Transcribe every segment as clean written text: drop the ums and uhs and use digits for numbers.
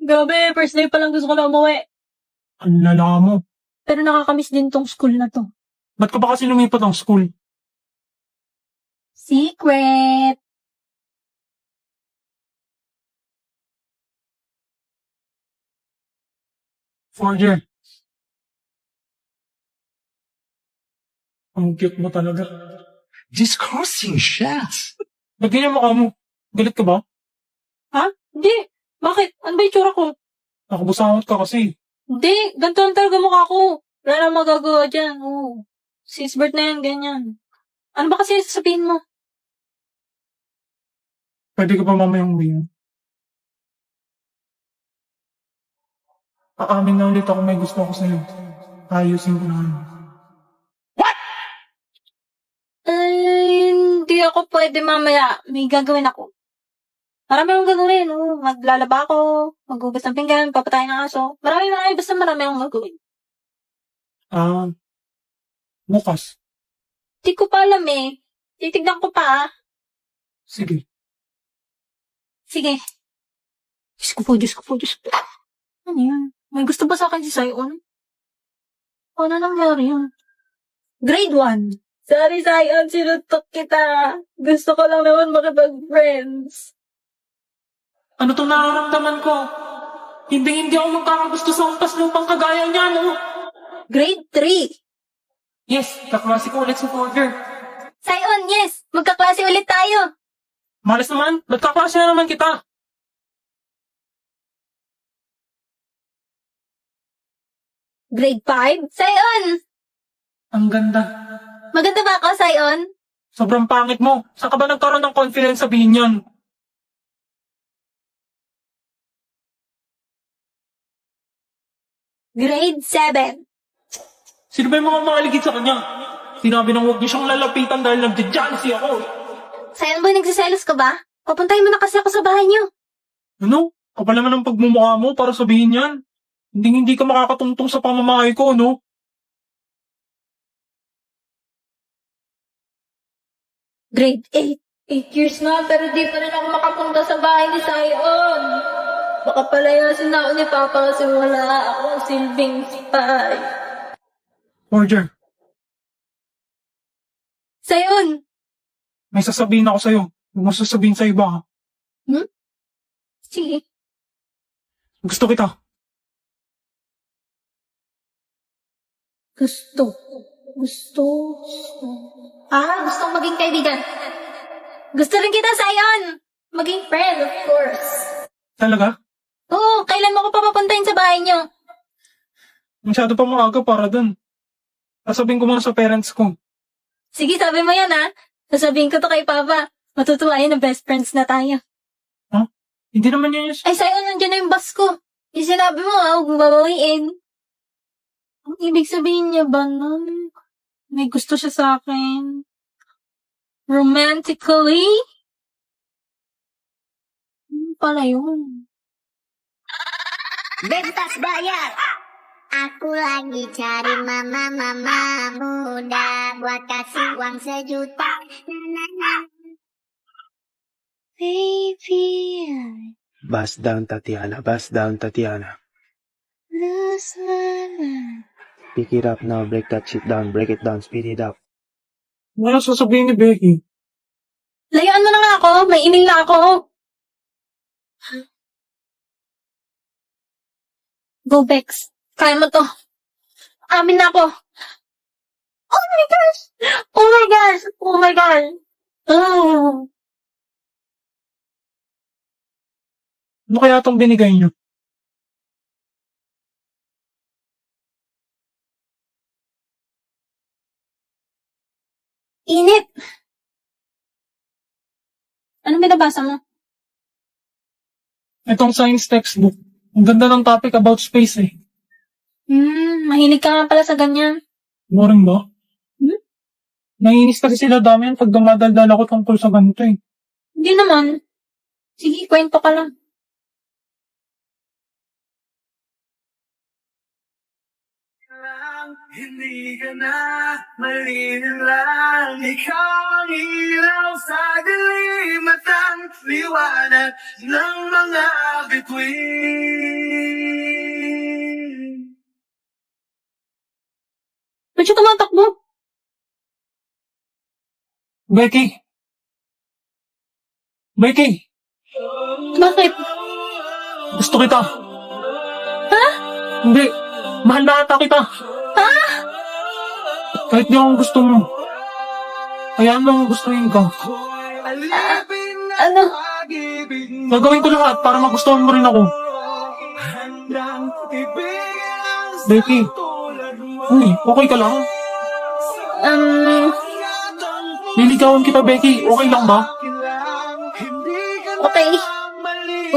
Grabe, first day pa lang gusto ko na umuwi. Ang lala mo. Pero nakakamiss din tong school na to. Ba't ka ba kasi lumipat ng school? Secret! Forger. Ang cute mo talaga. Discussing chefs. Ba't ganyan mukha mo? Galit ka ba? Ha? Hindi. Bakit? Ano ba yung tsura ko? Nakabusangot ka kasi. Hindi. Ganito lang talaga mukha ko. Wala nang magagawa dyan. Oo. Since birth na yan, ganyan. Ano ba kasi sasabihin mo? Pwede ka pa mamayang uwi. Aamin na ulit ako may gusto ako sa'yo. Ayusin ko na ano. Ay, hindi ako pwede mamaya. May gagawin ako. Marami akong gagawin. Oh. Maglalaba ako, maghugas ng pinggan, papatayin ng aso. Marami. Basta marami akong gagawin. Bukas. Hindi ko pa alam eh. Titignan ko pa. Sige. Sige. Diyos ko po. Ano yan? May gusto ba sa akin si Sion? Ano nangyari yun? Grade 1. Sorry, Sion. Sinutok kita. Gusto ko lang naman makipag-friends. Ano tong nararamdaman ko? Hindi ako magkakagusto sa umpas lupang kagaya niya, no? Grade 3. Yes, kaklase ko ulit si Forger. Sion, yes. Magkaklase ulit tayo. Malas naman, ba't kaklase na naman kita? Grade 5. Sion! Ang ganda. Maganda ba ako, Sion? Sobrang pangit mo. Saan ka ba nagkaroon ng confidence sabihin yan? Grade 7. Sino ba yung mga maaligid sa kanya? Sinabi nang huwag niyo siyang lalapitan dahil nagja-jealousy ako. Sion, boy, nagsiselos ka ba? Papuntahin mo na kasi ako sa bahay niyo. Ano? Kapal naman ang pagmumukha mo para sabihin yan. Hindi ka makakatungtong sa pamamahay ko, no? Grade 8. 8 years na, pero di pa rin ako makapunta sa bahay ni Sion. Baka palayasin na ako ni Papa kasi wala akong silbing spy. Forger, Sion! may sasabihin ako sa'yo. Huwag mo sasabihin sa iba, ha? Sige. Gusto kita. Gusto. Gusto maging kaibigan. Gusto rin kita, Sion! Maging friend, of course. Talaga? Oo, kailan mo ko papapuntahin sa bahay niyo? Masyado pa maaga para dun. Sasabihin ko muna sa parents ko. Sige, sabi mo yan, ha? Sasabihin ko to kay Papa. Matutuwa yun na best friends na tayo. Ha? Hindi naman yun yung... Ay, Sion, nandiyan na yung bus ko. Yung sinabi mo, ha? Huwag mong babawiin. Ang ibig sabihin niya ba nun? May gusto siya sa akin. Romantically? Pala yun. Bebas bayar. Aku lagi cari mama muda buat kasih uang 1 juta. Baby, Bust down, Tatiana. Bust down, Tatiana. lose my mind. Pick it up now. Break that shit down. Break it down. Speed it up. Ano sasabihin ni Becky? Layuan mo na nga ako. May email na ako. Go, Bex. Kaya mo to. Amin na ako. Oh my gosh! Oh my gosh! Oh my God! Oh. Ano kaya itong binigay niyo? Init! Ano binabasa mo? Itong science textbook. Ang ganda ng topic about space eh. Mahilig ka nga pala sa ganyan. Boring ba? Naiinis kasi sila dami yan pag dumadaldal ako tungkol sa ganito eh. Hindi naman. Sige, kwento ka lang. Hindi ka na malinin lang. Ikaw ang ilaw sa dilim at ang liwanag ng mga bituin. Ba't siya tumatakbo? Becky! Becky! Bakit? Gusto kita! Ha? Hindi! Mahal na ata kita! Ha? Kahit di akong gusto mo. Hayaan mo ang gustuhin ka. Ano? Gagawin ko lahat para magustuhan mo rin ako. Becky! Uy, okay ka lang? Liligawan kita, Becky. Okay lang ba? Okay.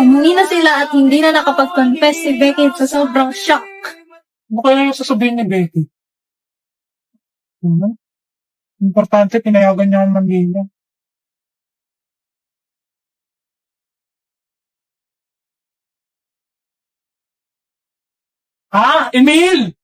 Umuwi na sila at hindi na nakapag-confess si Becky sa sobrang shock. Ano kaya yung sasabihin ni Becky? Importante, pinayagan niya ang manligaw. Emil!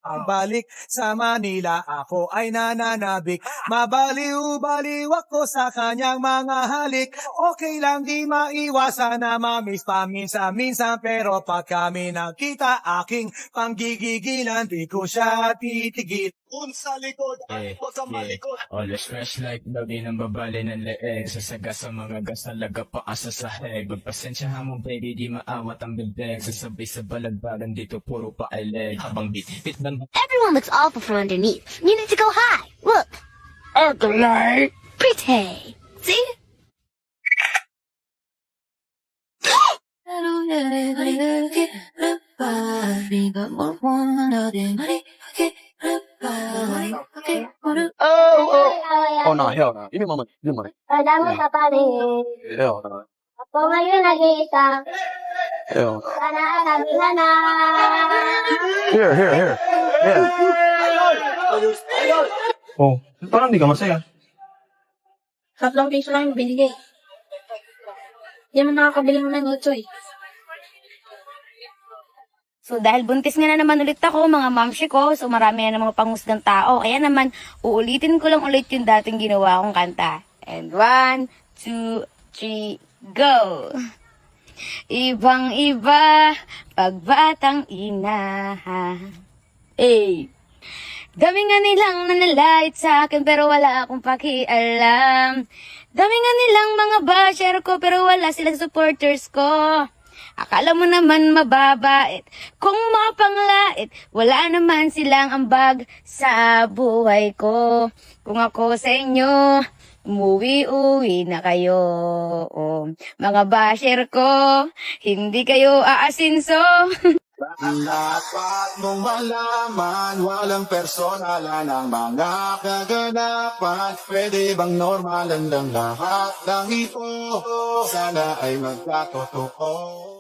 Ang balik sa Manila, ako ay nananabik. Mabaliw-baliw ako sa kanyang mga halik. Okay lang di maiwasan na mamiss paminsan-minsan. Pero pag kami nagkita, aking panggigigilan, di ko siya titigil. Sa likod, huwag kang malikot. Always fresh like daw di nang babali ng leeg. Sasaga sa mga gas talaga paasa sa heg. Magpasensya mo baby di maawat ang bibig. Sasabay sa balagbagan dito puro pa ay leg. Habang bitbit ng Everyone looks awful from underneath. You need to go high. Look. Pretty. See? Oh no, hell no. Give me my money. Give me money. Alam mo sa paligid. Hell no. Ako ngayon nag-iisa. Hell no. Sana nabila na. Here. Yeah. Oh, parang di ka masaya. 3 piso lang yung binigay. Hindi mo nakakabili mo ng otso eh. So dahil buntis nga na naman ulit ako, mga mamshi ko, so marami na mga pangusgang tao. Kaya naman, uulitin ko lang ulit yung dating ginawa kong kanta. And 1, 2, 3, go! Ibang-iba, pagbatang ina. Hey! Dami nga nilang nanalait sa akin pero wala akong pakialam. Dami nga nilang mga basher ko pero wala silang supporters ko. Akala mo naman mababait, kung mapanglait, wala naman silang ambag sa buhay ko. Kung ako sa inyo, umuwi-uwi na kayo. Mga basher ko, hindi kayo aasinso. Dapat mong malaman, walang personalan ang mga kaganapan. Pwede bang normal lang lahat ng ito? Sana ay magkatotoo.